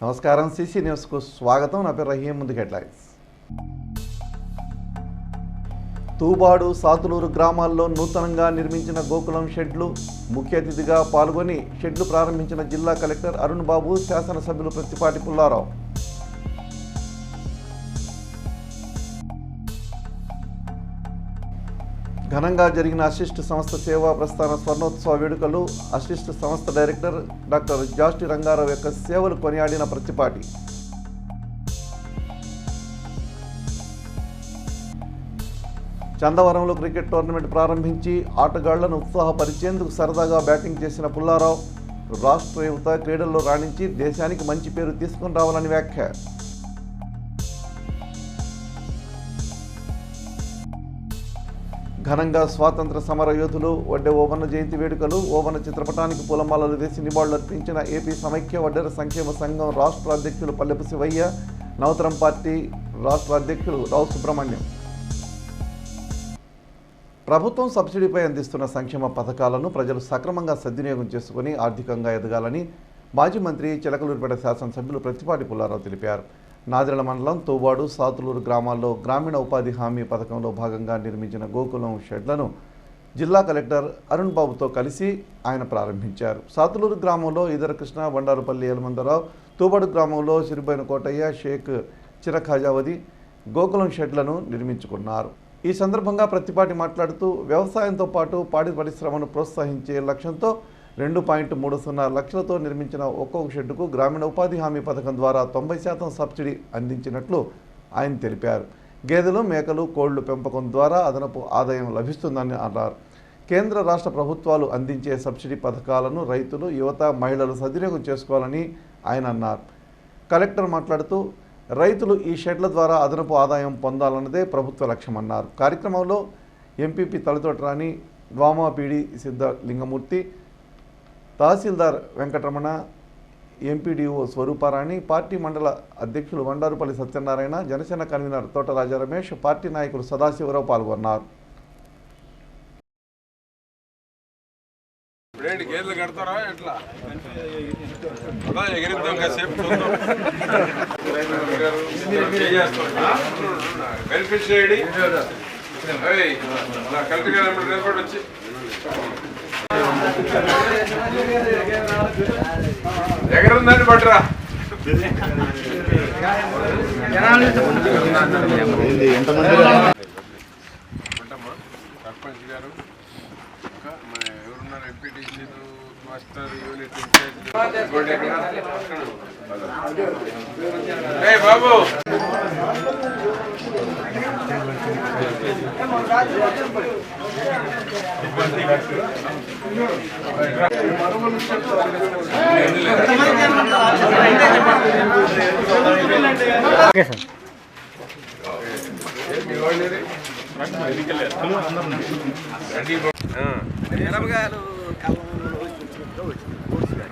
నమస్కారం సిసి న్యూస్కు స్వాగతం. నా పేరు రహీం. ముందుకు హెడ్లైన్స్. తూబాడు సాతులూరు గ్రామాల్లో నూతనంగా నిర్మించిన గోకులం షెడ్లు ముఖ్య అతిథిగా పాల్గొని షెడ్లు ప్రారంభించిన జిల్లా కలెక్టర్ అరుణ్ బాబు, శాసనసభ్యులు ప్రత్తిపాటి పుల్లారావు. ఘనంగా జరిగిన అసిస్ట్ సంస్థ సేవా ప్రస్థాన స్వర్ణోత్సవ వేడుకలు అసిస్ట్ సంస్థ డైరెక్టర్ డాక్టర్ జాస్టి రంగారావు యొక్క సేవలు కొనియాడిన ప్రత్తిపాటి. చందవరంలో క్రికెట్ టోర్నమెంట్ ప్రారంభించి ఆటగాళ్లను ఉత్సాహపరిచేందుకు సరదాగా బ్యాటింగ్ చేసిన పుల్లారావు రాష్ట్ర యువత క్రీడల్లో రాణించి దేశానికి మంచి పేరు తీసుకుని రావాలని వ్యాఖ్య. ఘనంగా స్వాతంత్ర సమర యోధులు వడ్డే ఓబన్న జయంతి వేడుకలు ఓబన్న చిత్రపటానికి పూలమాలలు వేసి నివాళులర్పించిన ఏపీ సమైక్య వడ్డెర సంక్షేమ సంఘం రాష్ట్ర అధ్యక్షులు పల్లెపు శివయ్య, నవతరం పార్టీ రాష్ట్ర అధ్యక్షులు రావు సుబ్రహ్మణ్యం. ప్రభుత్వం సబ్సిడీపై అందిస్తున్న సంక్షేమ పథకాలను ప్రజలు సక్రమంగా సద్వినియోగం చేసుకుని ఆర్థికంగా ఎదగాలని మాజీ మంత్రి చిలకలూరిపేట శాసనసభ్యులు ప్రత్తిపాటి పుల్లారావు తెలిపారు. నాదిరల మండలం తూబాడు సాతులూరు గ్రామాల్లో గ్రామీణ ఉపాధి హామీ పథకంలో భాగంగా నిర్మించిన గోకులం షెడ్లను జిల్లా కలెక్టర్ అరుణ్ బాబుతో కలిసి ఆయన ప్రారంభించారు. సాతులూరు గ్రామంలో ఈదరకృష్ణ, బండారుపల్లి ఎలమందరావు, తూబాడు గ్రామంలో సిరిబోయిన కోటయ్య, షేక్ చిరఖాజావది గోకులం షెడ్లను నిర్మించుకున్నారు. ఈ సందర్భంగా ప్రత్తిపాటి మాట్లాడుతూ వ్యవసాయంతో పాటు పాడి పరిశ్రమను ప్రోత్సహించే లక్ష్యంతో 2.30 లక్షలతో నిర్మించిన ఒక్కొక్క షెడ్డుకు గ్రామీణ ఉపాధి హామీ పథకం ద్వారా 90% సబ్సిడీ అందించినట్లు ఆయన తెలిపారు. గేదెలు, మేకలు, కోళ్లు పెంపకం ద్వారా అదనపు ఆదాయం లభిస్తుందని అన్నారు. కేంద్ర రాష్ట్ర ప్రభుత్వాలు అందించే సబ్సిడీ పథకాలను రైతులు, యువత, మహిళలు సద్వినియోగం చేసుకోవాలని ఆయన అన్నారు. కలెక్టర్ మాట్లాడుతూ రైతులు ఈ షెడ్ల ద్వారా అదనపు ఆదాయం పొందాలన్నదే ప్రభుత్వ లక్ష్యమన్నారు. కార్యక్రమంలో ఎంపీపీ తలతోటి రాణి, ద్వామా పీడి సిద్ధలింగమూర్తి, తహసీల్దార్ వెంకటరమణ, ఎంపీడీఓ స్వరూపారాణి, పార్టీ మండల అధ్యక్షులు వండారుపల్లి సత్యనారాయణ, జనసేన కన్వీనర్ తోట రాజా రమేష్, పార్టీ నాయకులు సదాశివరావు పాల్గొన్నారు. ఎగరుందండి పట్టరా సర్పంచ్ గారు, ఎవరున్నారు, ఎంపీటీసీలు, మాస్టర్, యూనిట్ బాబు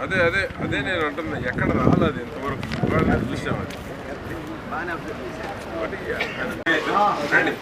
అదే అదే అదే నేను అంటున్నా, ఎక్కడ రాలేదు ఇంతవరకు చూసామని. రండి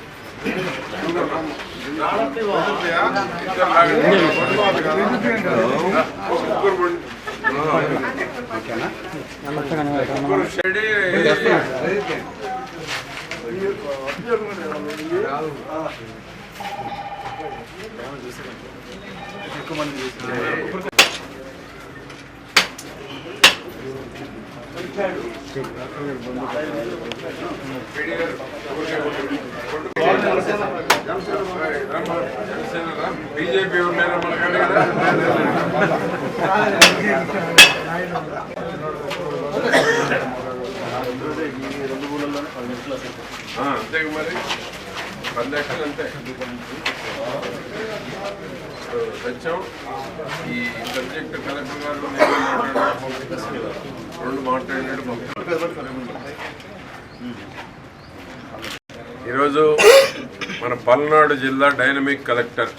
బీజేపీ ఉన్నారా మనకంటే కదా. అంతే మరి 10 లక్షలు అంతే సత్యం. ఈ సబ్జెక్ట్ కలెక్టర్ గారు రెండు మాట్లాడినాడు. ఈరోజు మన పల్నాడు జిల్లా డైనమిక్ కలెక్టర్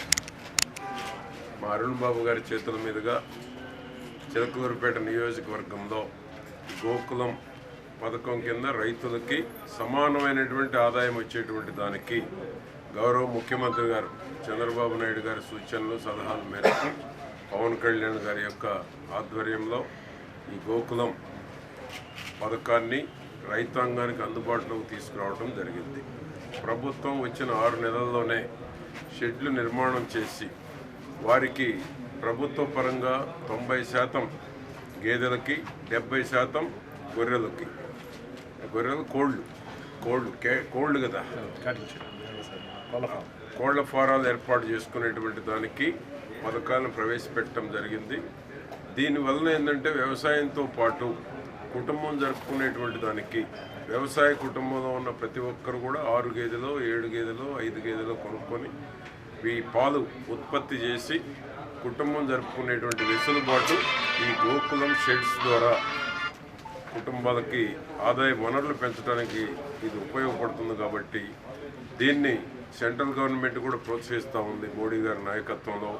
మా అరుణ్ బాబు గారి చేతుల మీదుగా చిలకలూరిపేట నియోజకవర్గంలో గోకులం పథకం కింద రైతులకి సమానమైనటువంటి ఆదాయం వచ్చేటువంటి దానికి గౌరవ ముఖ్యమంత్రి గారు చంద్రబాబు నాయుడు గారి సూచనలు సలహాల మేరకు పవన్ కళ్యాణ్ గారి యొక్క ఆధ్వర్యంలో ఈ గోకులం పథకాన్ని రైతాంగానికి అందుబాటులోకి తీసుకురావడం జరిగింది. ప్రభుత్వం వచ్చిన 6 నెలల్లోనే షెడ్లు నిర్మాణం చేసి వారికి ప్రభుత్వ పరంగా 90% గేదెలకి, 70% గొర్రెలకి, గొర్రెలు కోళ్ళు కదా, కోళ్ల ఫారాలు ఏర్పాటు చేసుకునేటువంటి దానికి పథకాలను ప్రవేశపెట్టడం జరిగింది. దీనివల్ల ఏంటంటే వ్యవసాయంతో పాటు కుటుంబం జరుపుకునేటువంటి దానికి వ్యవసాయ కుటుంబంలో ఉన్న ప్రతి ఒక్కరు కూడా 6 గేదెలు, 7 గేదెలు, 5 గేదెలు కొనుక్కొని ఈ పాలు ఉత్పత్తి చేసి కుటుంబం జరుపుకునేటువంటి వెసులుబాటు ఈ గోకులం షెడ్స్ ద్వారా కుటుంబాలకి ఆదాయ వనరులు పెంచడానికి ఇది ఉపయోగపడుతుంది. కాబట్టి దీన్ని సెంట్రల్ గవర్నమెంట్ కూడా ప్రోత్సహిస్తూ ఉంది. మోడీ గారి నాయకత్వంలో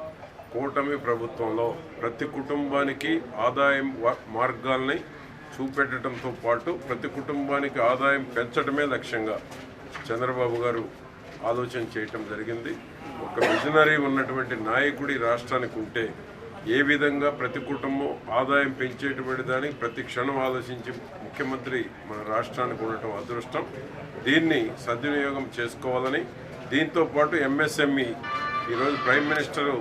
కూటమి ప్రభుత్వంలో ప్రతి కుటుంబానికి ఆదాయం మార్గాల్ని చూపెట్టడంతో పాటు ప్రతి కుటుంబానికి ఆదాయం పెంచడమే లక్ష్యంగా చంద్రబాబు గారు ఆలోచన చేయటం జరిగింది. ఒక విజనరీ ఉన్నటువంటి నాయకుడి రాష్ట్రానికి ఉంటే ఏ విధంగా ప్రతి కుటుంబం ఆదాయం పెంచేటువంటి దానికి ప్రతి క్షణం ఆలోచించి ముఖ్యమంత్రి మన రాష్ట్రానికి ఉండటం అదృష్టం. దీన్ని సద్వినియోగం చేసుకోవాలని, దీంతో పాటు ఎంఎస్ఎంఈ ఈరోజు ప్రైమ్ మినిస్టర్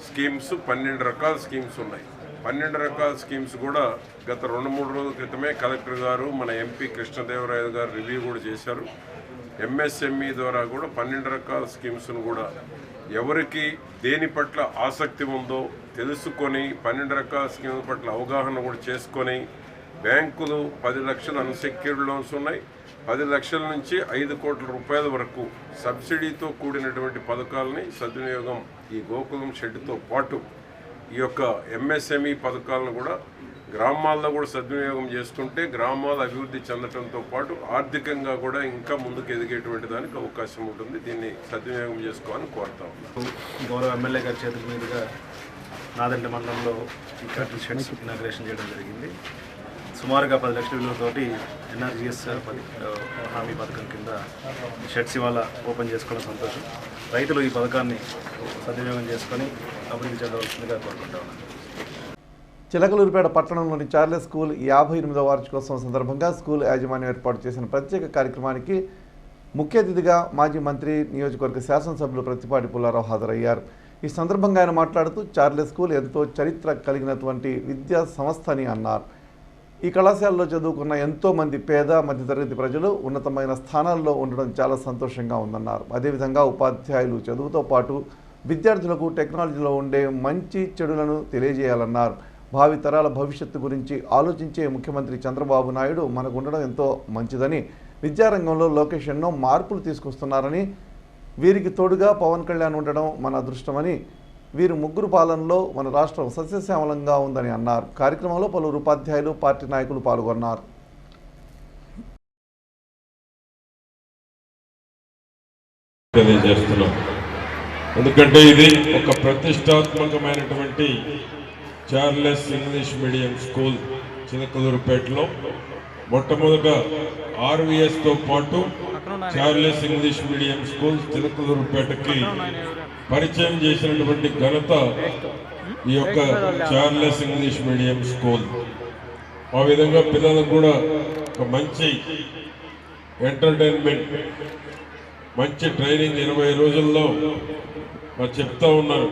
స్కీమ్స్ 12 రకాల స్కీమ్స్ ఉన్నాయి. 12 రకాల స్కీమ్స్ కూడా గత 2-3 రోజుల క్రితమే కలెక్టర్ గారు, మన ఎంపీ కృష్ణదేవరాయలు గారు రివ్యూ కూడా చేశారు. ఎంఎస్ఎంఈ ద్వారా కూడా 12 రకాల స్కీమ్స్ను కూడా ఎవరికి దేని పట్ల ఆసక్తి ఉందో తెలుసుకొని 12 రకాల స్కీముల పట్ల అవగాహన కూడా చేసుకొని బ్యాంకులు 10 లక్షల అన్సెక్యూర్డ్ లోన్స్ ఉన్నాయి. 10 లక్షల నుంచి 5 కోట్ల రూపాయల వరకు సబ్సిడీతో కూడినటువంటి పథకాలని సద్వినియోగం ఈ గోకులం షెడ్తో పాటు ఈ యొక్క ఎంఎస్ఎంఈ పథకాలను కూడా గ్రామాల్లో కూడా సద్వినియోగం చేసుకుంటే గ్రామాల అభివృద్ధి చెందడంతో పాటు ఆర్థికంగా కూడా ఇంకా ముందుకు ఎదిగేటువంటి దానికి అవకాశం ఉంటుంది. దీన్ని సద్వినియోగం చేసుకోవాలని కోరుతా ఉన్నాను. గౌరవ ఎమ్మెల్యే గారి చేతుల మీదుగా నాదెండ్ల మండలంలో ఈ క్యాపిటల్ షెడ్స్ ఇనాగ్రేషన్ చేయడం జరిగింది. సుమారుగా 10 లక్షల విలువతోటి ఎన్ఆర్జీఎస్ హామీ పథకం కింద షెడ్స్ ఇవాళ ఓపెన్ చేసుకోవడం సంతోషం. రైతులు ఈ పథకాన్ని సద్వినియోగం చేసుకొని అభివృద్ధి చెందవలసిందిగా కోరుకుంటా ఉన్నాను. చిలకలూరిపేట పట్టణంలోని చార్లెస్ స్కూల్ 58వ వార్షికోత్సవం సందర్భంగా స్కూల్ యాజమాన్యం ఏర్పాటు చేసిన ప్రత్యేక కార్యక్రమానికి ముఖ్య అతిథిగా మాజీ మంత్రి, నియోజకవర్గ శాసనసభ్యులు ప్రత్తిపాటి పుల్లారావు హాజరయ్యారు. ఈ సందర్భంగా ఆయన మాట్లాడుతూ చార్లెస్ స్కూల్ ఎంతో చరిత్ర కలిగినటువంటి విద్యా సంస్థ అని అన్నారు. ఈ కళాశాలలో చదువుకున్న ఎంతోమంది పేద, మధ్యతరగతి ప్రజలు ఉన్నతమైన స్థానాల్లో ఉండడం చాలా సంతోషంగా ఉందన్నారు. అదేవిధంగా ఉపాధ్యాయులు చదువుతో పాటు విద్యార్థులకు టెక్నాలజీలో ఉండే మంచి చెడులను తెలియజేయాలన్నారు. భావి తరాల భవిష్యత్తు గురించి ఆలోచించే ముఖ్యమంత్రి చంద్రబాబు నాయుడు మనకు ఉండడం ఎంతో మంచిదని, విద్యారంగంలో లోకేష్ ఎన్నో మార్పులు తీసుకొస్తున్నారని, వీరికి తోడుగా పవన్ కళ్యాణ్ ఉండడం మన అదృష్టమని, వీరు ముగ్గురు పాలనలో మన రాష్ట్రం సస్యశ్యామలంగా ఉందని అన్నారు. కార్యక్రమంలో పలువురు ఉపాధ్యాయులు, పార్టీ నాయకులు పాల్గొన్నారు. ఎందుకంటే ఇది ఒక ప్రతిష్టాత్మకమైనటువంటి చార్లెస్ ఇంగ్లీష్ మీడియం స్కూల్ చిలకలూరుపేటలో మొట్టమొదట ఆర్వీఎస్తో పాటు చార్లెస్ ఇంగ్లీష్ మీడియం స్కూల్ చిలకలూరుపేటకి పరిచయం చేసినటువంటి ఘనత ఈ యొక్క చార్లెస్ ఇంగ్లీష్ మీడియం స్కూల్. ఆ విధంగా పిల్లలకు కూడా ఒక మంచి ఎంటర్టైన్మెంట్, మంచి ట్రైనింగ్ 20 రోజుల్లో చెప్తా ఉన్నారు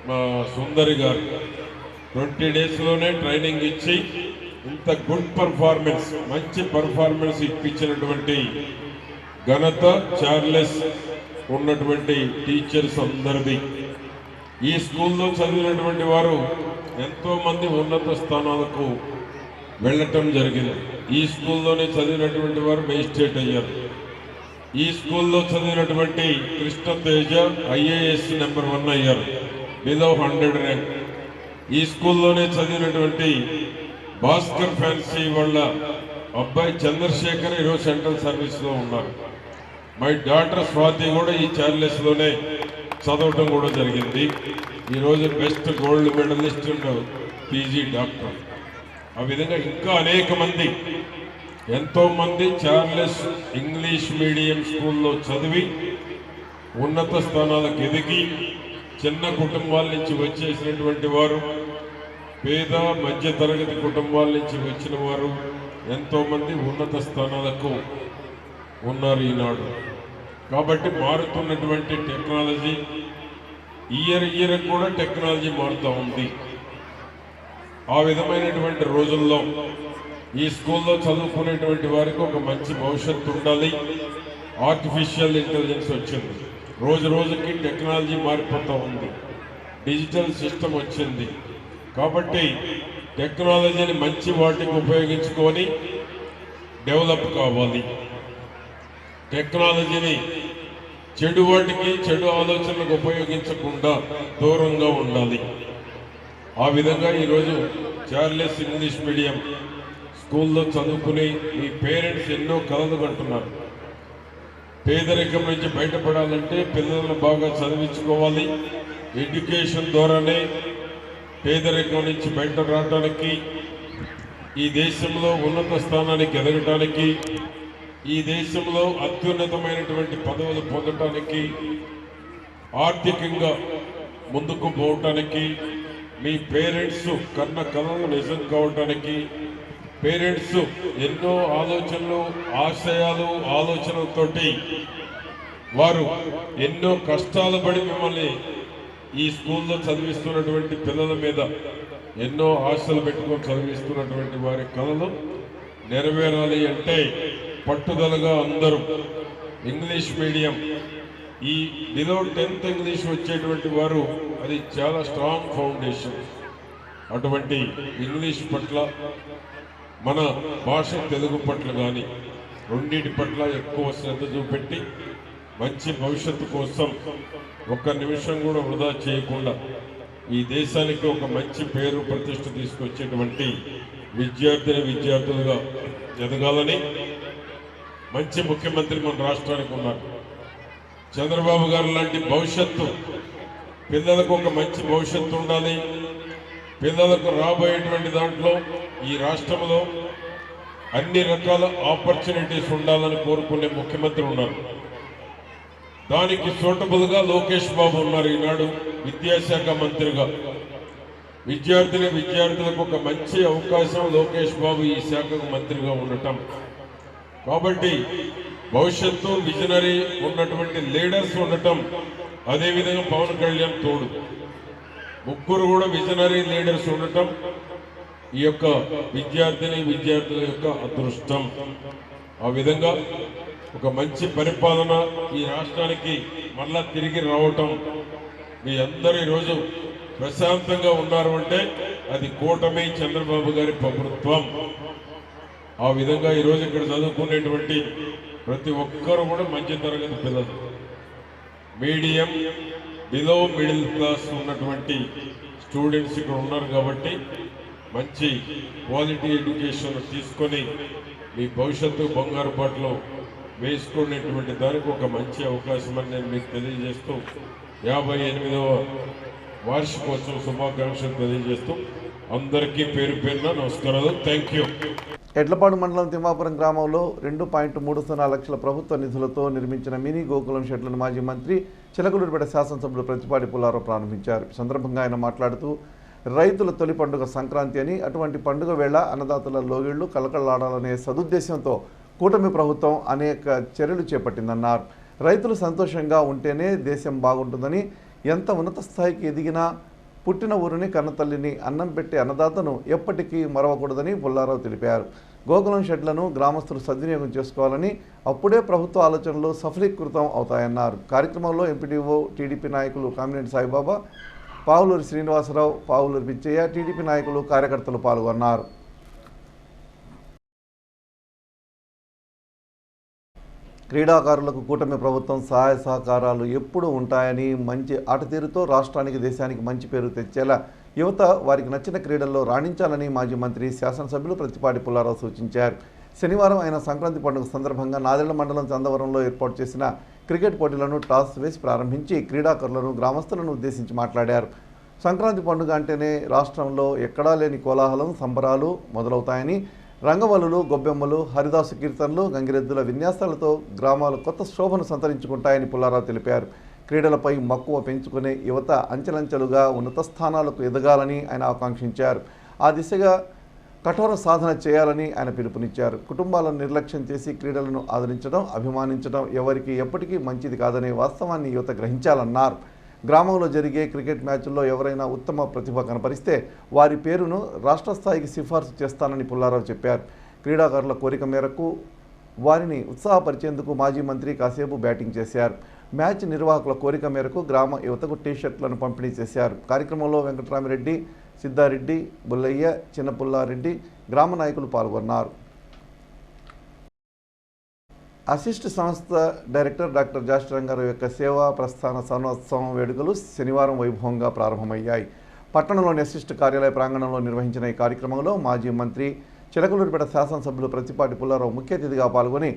మా సుందరి గారు. 20 డేస్లోనే ట్రైనింగ్ ఇచ్చి ఇంత గుడ్ పర్ఫార్మెన్స్, మంచి పర్ఫార్మెన్స్ ఇప్పించినటువంటి ఘనత చార్లెస్ ఉన్నటువంటి టీచర్స్ అందరిది. ఈ స్కూల్లో చదివినటువంటి వారు ఎంతోమంది ఉన్నత స్థానాలకు వెళ్ళటం జరిగింది. ఈ స్కూల్లోనే చదివినటువంటి వారు మేజిస్ట్రేట్ అయ్యారు. ఈ స్కూల్లో చదివినటువంటి కృష్ణతేజ IAS నెంబర్ 1 అయ్యారు, బిలో 100 ర్యాంక్. ఈ స్కూల్లోనే చదివినటువంటి భాస్కర్ ఫ్యాన్సీ వాళ్ళ అబ్బాయి చంద్రశేఖర్ ఈరోజు సెంట్రల్ సర్వీస్లో ఉన్నారు. మై డాటర్ స్వాతి కూడా ఈ చార్లెస్లోనే చదవటం కూడా జరిగింది. ఈరోజు best gold medalist PG doctor. ఆ విధంగా ఇంకా అనేక మంది, ఎంతోమంది చార్లెస్ ఇంగ్లీష్ మీడియం స్కూల్లో చదివి ఉన్నత స్థానాలకు ఎదిగి చిన్న కుటుంబాల నుంచి వచ్చేసినటువంటి వారు, పేద మధ్య తరగతి కుటుంబాల నుంచి వచ్చిన వారు ఎంతోమంది ఉన్నత స్థానాలకు ఉన్నారు ఈనాడు. కాబట్టి మారుతున్నటువంటి టెక్నాలజీ ఇయర్ కూడా టెక్నాలజీ మారుతూ ఉంది. ఆ విధమైనటువంటి రోజుల్లో ఈ స్కూల్లో చదువుకునేటువంటి వారికి ఒక మంచి భవిష్యత్తు ఉండాలి. ఆర్టిఫిషియల్ ఇంటెలిజెన్స్ వచ్చింది, రోజు రోజుకి టెక్నాలజీ మారిపోతూ ఉంది, డిజిటల్ సిస్టమ్ వచ్చింది. కాబట్టి టెక్నాలజీని మంచి వాటికి ఉపయోగించుకొని డెవలప్ కావాలి. టెక్నాలజీని చెడు వాటికి, చెడు ఆలోచనలకు ఉపయోగించకుండా దూరంగా ఉండాలి. ఆ విధంగా ఈరోజు చార్లెస్ ఇంగ్లీష్ మీడియం స్కూల్లో చదువుకుని మీ పేరెంట్స్ ఎన్నో కలలు కంటున్నారు. పేదరికం నుంచి బయటపడాలంటే పిల్లలను బాగా చదివించుకోవాలి. ఎడ్యుకేషన్ ద్వారానే పేదరికం నుంచి బయట రావడానికి, ఈ దేశంలో ఉన్నత స్థానానికి ఎదగటానికి, ఈ దేశంలో అత్యున్నతమైనటువంటి పదవులు పొందటానికి, ఆర్థికంగా ముందుకు పోవటానికి, మీ పేరెంట్స్ కన్న కలలు నిజం కావటానికి, పేరెంట్స్ ఎన్నో ఆలోచనలు, ఆశయాలు, ఆలోచనలతోటి వారు ఎన్నో కష్టాలు పడి మిమ్మల్ని ఈ స్కూల్లో చదివిస్తున్నటువంటి పిల్లల మీద ఎన్నో ఆశలు పెట్టుకొని చదివిస్తున్నటువంటి వారి కలలు నెరవేరాలి అంటే పట్టుదలగా అందరూ ఇంగ్లీష్ మీడియం, ఈ బిలో 10th ఇంగ్లీష్ వచ్చేటువంటి వారు అది చాలా స్ట్రాంగ్ ఫౌండేషన్. అటువంటి ఇంగ్లీష్ పట్ల, మన భాష తెలుగు పట్ల కానీ రెండింటి పట్ల ఎక్కువ శ్రద్ధ చూపెట్టి మంచి భవిష్యత్తు కోసం ఒక్క నిమిషం కూడా వృధా చేయకుండా ఈ దేశానికి ఒక మంచి పేరు ప్రతిష్ట తీసుకొచ్చేటువంటి విద్యార్థులుగా ఎదగాలని మంచి ముఖ్యమంత్రి మన రాష్ట్రానికి ఉన్నారు. చంద్రబాబు గారు లాంటి భవిష్యత్తు, పిల్లలకు ఒక మంచి భవిష్యత్తు ఉండాలి. పిల్లలకు రాబోయేటువంటి దాంట్లో ఈ రాష్ట్రంలో అన్ని రకాల ఆపర్చునిటీస్ ఉండాలని కోరుకునే ముఖ్యమంత్రి ఉన్నారు. దానికి సూటబుల్గా లోకేష్ బాబు ఉన్నారు. ఈనాడు విద్యాశాఖ మంత్రిగా విద్యార్థులకు ఒక మంచి అవకాశం లోకేష్ బాబు ఈ శాఖకు మంత్రిగా ఉండటం. కాబట్టి భవిష్యత్తు విజనరీ ఉన్నటువంటి లీడర్స్ ఉండటం, అదేవిధంగా పవన్ కళ్యాణ్ తోడు, ముగ్గురు కూడా విజనరీ లీడర్స్ ఉండటం ఈ యొక్క విద్యార్థుల యొక్క అదృష్టం. ఆ విధంగా ఒక మంచి పరిపాలన ఈ రాష్ట్రానికి మళ్ళా తిరిగి రావటం, మీ అందరూ ఈరోజు ప్రశాంతంగా ఉన్నారు అంటే అది కూటమి చంద్రబాబు గారి ప్రభుత్వం. ఆ విధంగా ఈరోజు ఇక్కడ చదువుకునేటువంటి ప్రతి ఒక్కరూ కూడా మంచి తరగతి పిల్లలు, మీడియం, బిలో మిడిల్ క్లాస్ ఉన్నటువంటి స్టూడెంట్స్ ఇక్కడ ఉన్నారు. కాబట్టి మంచి క్వాలిటీ ఎడ్యుకేషన్ తీసుకొని మీ భవిష్యత్తు బంగారు బాటలో వేసుకునేటువంటి దానికి ఒక మంచి అవకాశం అని నేను మీకు తెలియజేస్తూ 58వ వార్షికోత్సవ శుభాకాంక్షలు తెలియజేస్తూ అందరికీ పేరు పేరున నమస్కారాలు. Thank you. ఎడ్లపాడు మండలం తిమ్మాపురం గ్రామంలో 2.30 లక్షల ప్రభుత్వ నిధులతో నిర్మించిన మినీ గోకులం షెడ్లను మాజీ మంత్రి చిలకలూరిపేట శాసనసభ్యులు ప్రతిపాటి పుల్లారావు ప్రారంభించారు. ఈ సందర్భంగా ఆయన మాట్లాడుతూ రైతుల తొలి పండుగ సంక్రాంతి అని, అటువంటి పండుగ వేళ అన్నదాతల లోగిళ్లు కలకలాడాలనే సదుద్దేశంతో కూటమి ప్రభుత్వం అనేక చర్యలు చేపట్టిందన్నారు. రైతులు సంతోషంగా ఉంటేనే దేశం బాగుంటుందని, ఎంత ఉన్నత స్థాయికి ఎదిగినా పుట్టిన ఊరిని కన్నతల్లిని అన్నం పెట్టే అన్నదాతను ఎప్పటికీ మరవకూడదని పుల్లారావు తెలిపారు. గోకులం షెడ్లను గ్రామస్తులు సద్వినియోగం చేసుకోవాలని, అప్పుడే ప్రభుత్వ ఆలోచనలు సఫలీకృతం అవుతాయన్నారు. కార్యక్రమంలో ఎంపీడీఓ, టీడీపీ నాయకులు కామినేని సాయిబాబా, పావులూరి శ్రీనివాసరావు, పావులూరి పిచ్చయ్య, టీడీపీ నాయకులు, కార్యకర్తలు పాల్గొన్నారు. క్రీడాకారులకు కూటమి ప్రభుత్వం సహాయ సహకారాలు ఎప్పుడూ ఉంటాయని, మంచి ఆటతీరుతో రాష్ట్రానికి, దేశానికి మంచి పేరు తెచ్చేలా యువత వారికి నచ్చిన క్రీడల్లో రాణించాలని మాజీ మంత్రి శాసనసభ్యులు ప్రతిపాటి పుల్లారావు సూచించారు. శనివారం ఆయన సంక్రాంతి పండుగ సందర్భంగా నాదెళ్ల మండలం చందవరంలో ఏర్పాటు చేసిన క్రికెట్ పోటీలను టాస్ వేసి ప్రారంభించి క్రీడాకారులను, గ్రామస్తులను ఉద్దేశించి మాట్లాడారు. సంక్రాంతి పండుగ అంటేనే రాష్ట్రంలో ఎక్కడా లేని కోలాహలం, సంబరాలు మొదలవుతాయని, రంగవల్లులు, గొబ్బెమ్మలు, హరిదాసు కీర్తనలు, గంగిరెద్దుల విన్యాసాలతో గ్రామాలు కొత్త శోభను సంతరించుకుంటాయని పుల్లారావు తెలిపారు. క్రీడలపై మక్కువ పెంచుకునే యువత అంచెలంచెలుగా ఉన్నత స్థానాలకు ఎదగాలని ఆయన ఆకాంక్షించారు. ఆ దిశగా కఠోర సాధన చేయాలని ఆయన పిలుపునిచ్చారు. కుటుంబాలను నిర్లక్ష్యం చేసి క్రీడలను ఆదరించడం, అభిమానించడం ఎవరికి ఎప్పటికీ మంచిది కాదనే వాస్తవాన్ని యువత గ్రహించాలన్నారు. గ్రామంలో జరిగే క్రికెట్ మ్యాచ్ల్లో ఎవరైనా ఉత్తమ ప్రతిభ కనపరిస్తే వారి పేరును రాష్ట్ర స్థాయికి సిఫార్సు చేస్తానని పుల్లారావు చెప్పారు. క్రీడాకారుల కోరిక మేరకు వారిని ఉత్సాహపరిచేందుకు మాజీ మంత్రి కాసేపు బ్యాటింగ్ చేశారు. మ్యాచ్ నిర్వాహకుల కోరిక మేరకు గ్రామ యువతకు టీషర్ట్లను పంపిణీ చేశారు. కార్యక్రమంలో వెంకటరామిరెడ్డి, సిద్ధారెడ్డి, బుల్లయ్య, చిన్నపుల్లారెడ్డి, గ్రామ నాయకులు పాల్గొన్నారు. అసిస్ట్ సంస్థ డైరెక్టర్ డాక్టర్ జాస్టి రంగారావు యొక్క సేవా ప్రస్థాన స్వర్ణోత్సవం వేడుకలు శనివారం వైభవంగా ప్రారంభమయ్యాయి. పట్టణంలోని అసిస్ట్ కార్యాలయ ప్రాంగణంలో నిర్వహించిన ఈ కార్యక్రమంలో మాజీ మంత్రి, చిలకలూరిపేట శాసనసభ్యులు ప్రత్తిపాటి పుల్లారావు ముఖ్య అతిథిగా పాల్గొని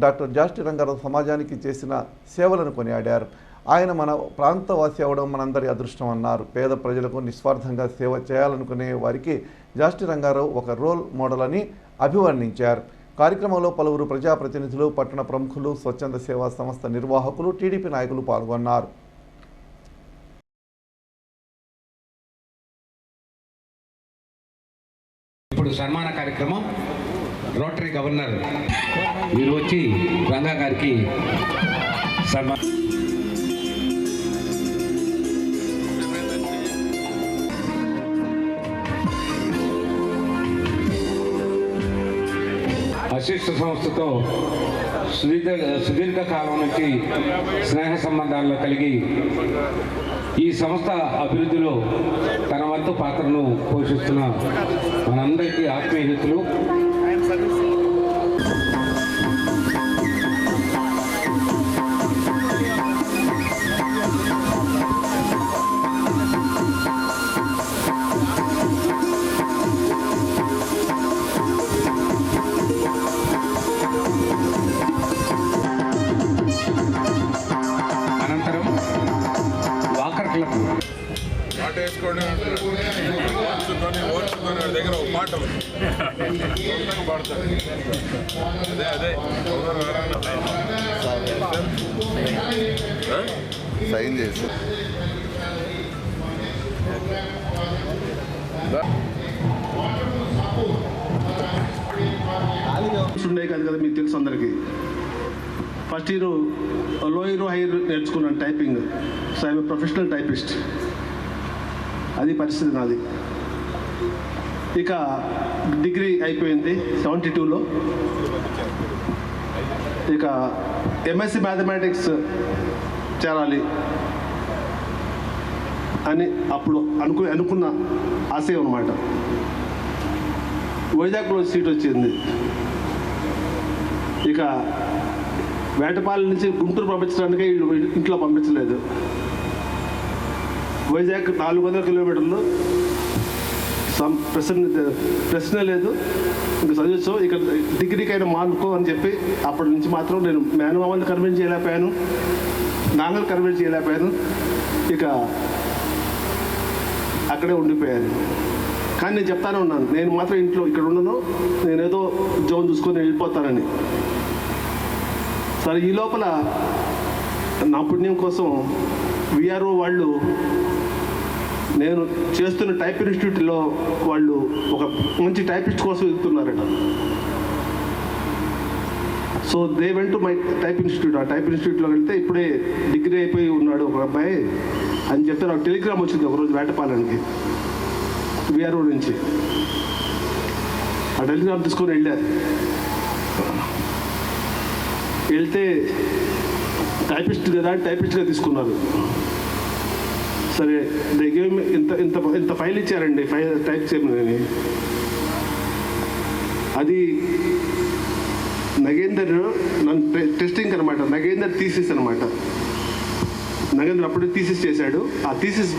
డాక్టర్ జాస్టి రంగారావు సమాజానికి చేసిన సేవలను కొనియాడారు. ఆయన మన ప్రాంతవాసి అవడం మనందరి అదృష్టం అన్నారు. పేద ప్రజలకు నిస్వార్థంగా సేవ చేయాలనుకునే వారికి జాస్టి రంగారావు ఒక రోల్ మోడల్ అని అభివర్ణించారు. కార్యక్రమంలో పలువురు ప్రజాప్రతినిధులు, పట్టణ ప్రముఖులు, స్వచ్ఛంద సేవా సంస్థ నిర్వాహకులు, టీడీపీ నాయకులు పాల్గొన్నారు. ఇప్పుడు సన్మాన కార్యక్రమం రోటరీ గవర్నర్ మీరు వచ్చి రంగా గారికి సన్మానం. అసిస్ట్ సంస్థతో సుదీర్ఘ కాలం నుంచి స్నేహ సంబంధాలను కలిగి ఈ సంస్థ అభివృద్ధిలో తన వంతు పాత్రను పోషిస్తున్న మనందరికీ ఆత్మీయతలు. అనంతరం వాకర్ క్లబ్ పాట వేసుకోండి, ఓర్చుకొని దగ్గర ఒక పాట పాడతారు. అదే సైన్ చేసి ఉండే కాదు కదా, మీకు తెలుసు అందరికీ. ఫస్ట్ ఇయర్ లో ఇయర్ హై ఇయర్ నేర్చుకున్నాను typing. So I'm professional typist. అది పరిస్థితి నాది. ఇక డిగ్రీ అయిపోయింది 72లో. ఇక ఎంఎస్సి మ్యాథమెటిక్స్ చేరాలి అని అప్పుడు అనుకున్న ఆశయం అన్నమాట. వైజాగ్లో సీట్ వచ్చింది. ఇక వేటపాలెం నుంచి గుంటూరు పంపించడానికి ఇంట్లో పంపించలేదు. వైజాగ్ 400 కిలోమీటర్లు, ప్రశ్న లేదు, ఇంకా చదివచ్చు, ఇక డిగ్రీకైనా మానుకో అని చెప్పి అప్పటి నుంచి మాత్రం నేను మేనమామల్ని కన్విన్స్ చేయలేకపోయాను, నాన్నలు కన్విన్స్ చేయలేకపోయాను. ఇక అక్కడే ఉండిపోయాను. కానీ నేను చెప్తానే ఉన్నాను, నేను మాత్రం ఇంట్లో ఇక్కడ ఉండను, నేనేదో ఉద్యోగం చూసుకొని వెళ్ళిపోతానని. సరే, ఈ లోపల నా పుణ్యం కోసం విఆర్ఓ వాళ్ళు నేను చేస్తున్న టైప్ ఇన్స్టిట్యూట్లో వాళ్ళు ఒక మంచి టైపిస్ట్ కోసం వెళ్తున్నారట. So they went to my type institute. ఆ టైప్ ఇన్స్టిట్యూట్లో వెళ్తే ఇప్పుడే డిగ్రీ అయిపోయి ఉన్నాడు ఒక అబ్బాయి అని చెప్తే నాకు టెలిగ్రామ్ వచ్చింది ఒకరోజు వేటపాలెంకి విఆర్ఓ నుంచి. ఆ టెలిగ్రామ్ తీసుకొని వెళ్ళారు. వెళ్తే టైపిస్ట్ కదా, టైపిస్ట్గా తీసుకున్నారు. సరే, దగ్గర ఇంత ఫైల్ ఇచ్చారండి, ఫైల్ టైప్ చేయమని. అది నగేందర్ నన్ను టెస్టింగ్ అనమాట. నగేందర్ థీసిస్ అనమాట. నగేందర్ అప్పుడే థీసిస్ చేశాడు. ఆ థీసిస్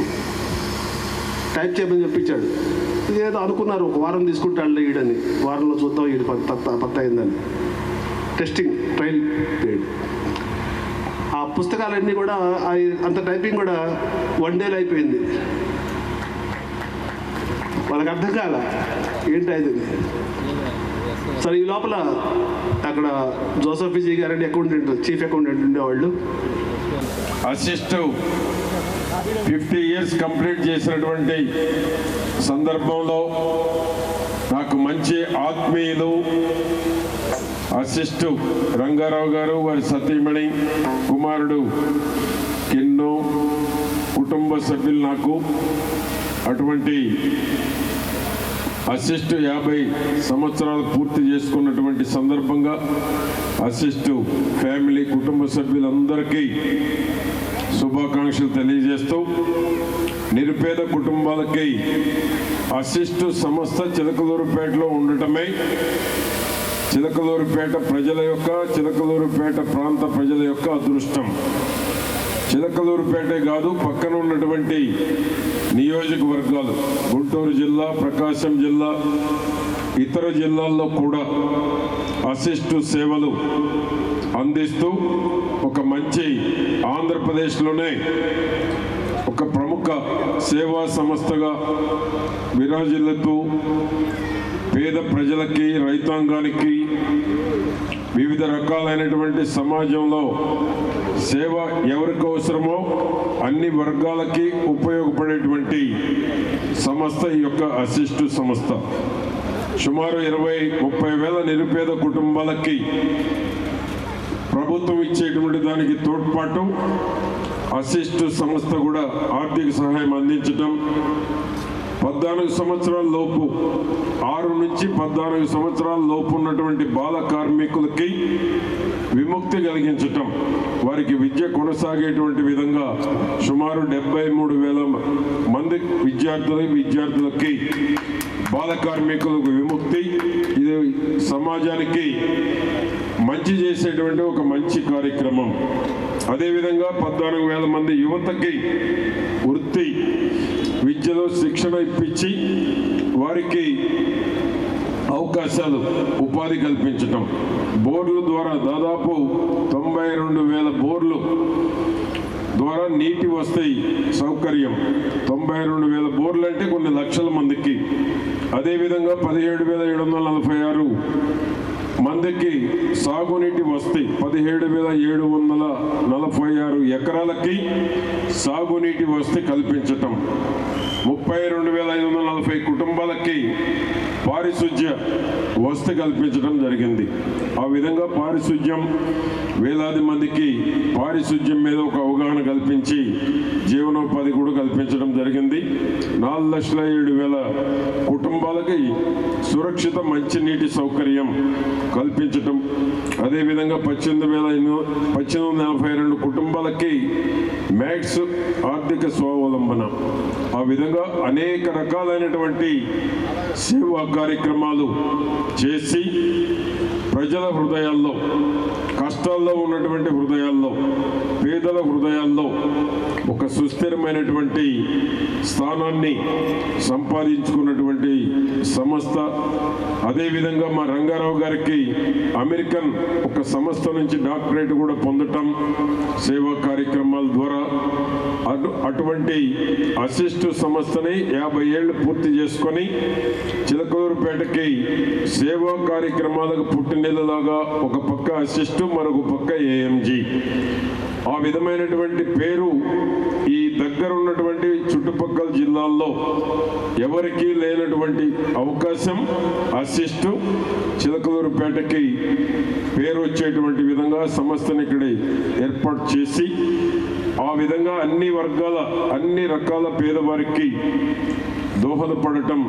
టైప్ చేయమని చెప్పించాడు. ఏదో అనుకున్నారు, ఒక వారం తీసుకుంటాడు ఈడని, వారంలో చూద్దాం ఈడు పత్త అయిందని. Testing trial period. ఆ పుస్తకాలన్నీ కూడా అంత టైపింగ్ కూడా 1 డేలో అయిపోయింది. వాళ్ళకి అర్థం కాల ఏంటి అది. సరే, ఈ లోపల అక్కడ జోసఫ్ విజయ్ గారని అకౌంటెంట్, చీఫ్ అకౌంటెంట్ ఉండేవాళ్ళు. అసిస్ట్ 50 years కంప్లీట్ చేసినటువంటి సందర్భంలో నాకు మంచి ఆత్మీయులు అసిస్టు రంగారావు గారు, వారి సతీమణి, కుమారుడు కిన్ను, కుటుంబ సభ్యులు నాకు అటువంటి అసిస్టు 50 సంవత్సరాలు పూర్తి చేసుకున్నటువంటి సందర్భంగా అసిస్టు ఫ్యామిలీ కుటుంబ సభ్యులందరికీ శుభాకాంక్షలు తెలియజేస్తూ నిరుపేద కుటుంబాలకి అసిస్టు సంస్థ చిలకలూరుపేటలో ఉండటమే చిలకలూరుపేట ప్రజల యొక్క, చిలకలూరుపేట ప్రాంత ప్రజల యొక్క అదృష్టం. చిలకలూరుపేటే కాదు, పక్కన ఉన్నటువంటి నియోజకవర్గాలు గుంటూరు జిల్లా, ప్రకాశం జిల్లా, ఇతర జిల్లాల్లో కూడా అసిస్టు సేవలు అందిస్తూ ఒక మంచి ఆంధ్రప్రదేశ్లోనే ఒక ప్రముఖ సేవా సంస్థగా విరాజిల్లుతూ పేద ప్రజలకి, రైతాంగానికి, వివిధ రకాలైనటువంటి సమాజంలో సేవ ఎవరికి అవసరమో అన్ని వర్గాలకి ఉపయోగపడేటువంటి సంస్థ ఈ యొక్క అసిస్టు సంస్థ. సుమారు 20-30 వేల నిరుపేద కుటుంబాలకి ప్రభుత్వం ఇచ్చేటువంటి దానికి తోడ్పాటు అసిస్టు సంస్థ కూడా ఆర్థిక సహాయం అందించడం, 14 సంవత్సరాల లోపు 6 నుంచి 14 సంవత్సరాల లోపు ఉన్నటువంటి బాల కార్మికులకి విముక్తి కలిగించటం, వారికి విద్య కొనసాగేటువంటి విధంగా సుమారు 73,000 మంది విద్యార్థులకి బాల కార్మికులకు విముక్తి. ఇది సమాజానికి మంచి చేసేటువంటి ఒక మంచి కార్యక్రమం. అదేవిధంగా 14,000 మంది యువతకి వృత్తి విద్యలో శిక్షణ ఇప్పించి వారికి అవకాశాలు, ఉపాధి కల్పించటం. బోర్డుల ద్వారా దాదాపు 92,000 బోర్లు ద్వారా నీటి వస్తాయి సౌకర్యం. 92,000 బోర్లు అంటే కొన్ని లక్షల మందికి. అదేవిధంగా 17,746 మందికి సాగునీటి వస్తాయి. 17,746 ఎకరాలకి సాగునీటి వసతి కల్పించటం. 32,540 కుటుంబాలకి పారిశుధ్య వసతి కల్పించడం జరిగింది. ఆ విధంగా పారిశుధ్యం, వేలాది మందికి పారిశుధ్యం మీద ఒక అవగాహన కల్పించి జీవనోపాధి కూడా కల్పించడం జరిగింది. 4,07,000 కుటుంబాలకి సురక్షిత మంచినీటి సౌకర్యం కల్పించటం. అదేవిధంగా 18,842 కుటుంబాలకి మ్యాక్స్ ఆర్థిక స్వావలంబన. ఆ విధంగా అనేక రకాలైనటువంటి సేవా కార్యక్రమాలు చేసి ప్రజల హృదయాల్లో, కష్టాల్లో ఉన్నటువంటి హృదయాల్లో, పేదల హృదయాల్లో ఒక సుస్థిరమైనటువంటి స్థానాన్ని సంపాదించుకున్నటువంటి సంస్థ. అదేవిధంగా మా రంగారావు గారికి అమెరికన్ ఒక సంస్థ నుంచి డాక్టరేట్ కూడా పొందటం సేవా కార్యక్రమాల ద్వారా. అటువంటి అసిస్టు సంస్థని 50 ఏళ్ళు పూర్తి చేసుకొని చిలకలూరుపేటకి సేవా కార్యక్రమాలకు పుట్టినలాగా ఒక పక్క అసిస్టు, మరొక పక్క ఏఎంజీ. ఆ విధమైనటువంటి పేరు ఈ దగ్గర ఉన్నటువంటి చుట్టుపక్కల జిల్లాల్లో ఎవరికీ లేనటువంటి అవకాశం అసిస్టు చిలకలూరుపేటకి పేరు వచ్చేటువంటి విధంగా సంస్థని ఇక్కడ ఏర్పాటు చేసి ఆ విధంగా అన్ని వర్గాల, అన్ని రకాల పేదవారికి దోహదపడటం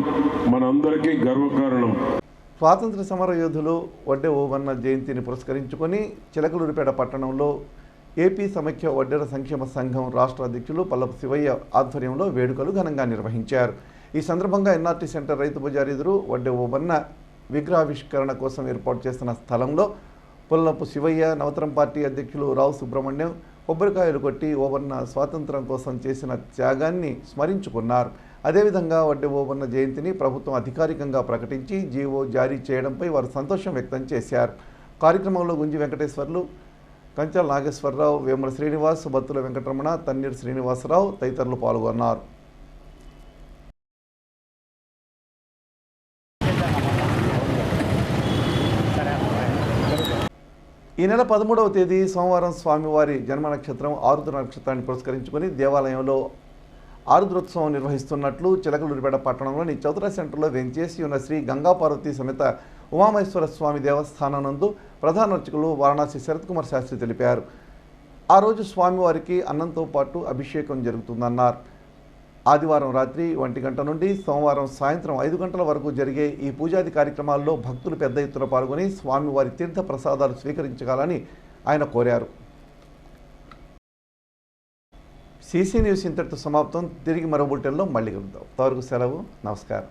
మనందరికీ గర్వకారణం. స్వాతంత్ర సమర యోధులు వడ్డే ఓబన్న జయంతిని పురస్కరించుకొని చిలకలూరుపేట పట్టణంలో ఏపీ సమైక్య వడ్డెర సంక్షేమ సంఘం రాష్ట్ర అధ్యక్షులు పల్లపు శివయ్య ఆధ్వర్యంలో వేడుకలు ఘనంగా నిర్వహించారు. ఈ సందర్భంగా ఎన్ఆర్టీ సెంటర్ రైతు బజార్ ఎదురు వడ్డే ఓబన్న విగ్రహావిష్కరణ కోసం ఏర్పాటు చేస్తున్న స్థలంలో పల్లపు శివయ్య, నవతరం పార్టీ అధ్యక్షులు రావు సుబ్రహ్మణ్యం కొబ్బరికాయలు కొట్టి ఓబన్న స్వాతంత్రం కోసం చేసిన త్యాగాన్ని స్మరించుకున్నారు. అదేవిధంగా వడ్డే ఓబన్న జయంతిని ప్రభుత్వం అధికారికంగా ప్రకటించి జీవో జారీ చేయడంపై వారు సంతోషం వ్యక్తం చేశారు. కార్యక్రమంలో గుంజి వెంకటేశ్వర్లు, కంచాల నాగేశ్వరరావు, వేముల శ్రీనివాస్, బత్తుల వెంకటరమణ, తన్నీరు శ్రీనివాసరావు తదితరులు పాల్గొన్నారు. ఈ నెల 13వ తేదీ సోమవారం స్వామివారి జన్మ నక్షత్రం ఆరుద్ర నక్షత్రాన్ని పురస్కరించుకొని దేవాలయంలో ఆరుద్రోత్సవం నిర్వహిస్తున్నట్లు చిలకలూరిపేట పట్టణంలోని చౌదరా సెంటర్లో వెంచేసి ఉన్న శ్రీ గంగాపార్వతి సమేత ఉమామహేశ్వర స్వామి దేవస్థానం నందు ప్రధాన అర్చకులు వారణాసి శరత్ కుమార్ శాస్త్రి తెలిపారు. ఆ రోజు స్వామివారికి అన్నంతో పాటు అభిషేకం జరుగుతుందన్నారు. ఆదివారం రాత్రి 1 గంట నుండి సోమవారం సాయంత్రం 5 గంటల వరకు జరిగే ఈ పూజాది కార్యక్రమాల్లో భక్తులు పెద్ద ఎత్తున పాల్గొని స్వామివారి తీర్థ ప్రసాదాలు స్వీకరించగలని ఆయన కోరారు. CC న్యూస్ ఇంతటితో సమాప్తం. తిరిగి మరో బులెటిన్లో మళ్ళీ కలుద్దాం. అంతవరకు సెలవు. నమస్కారం.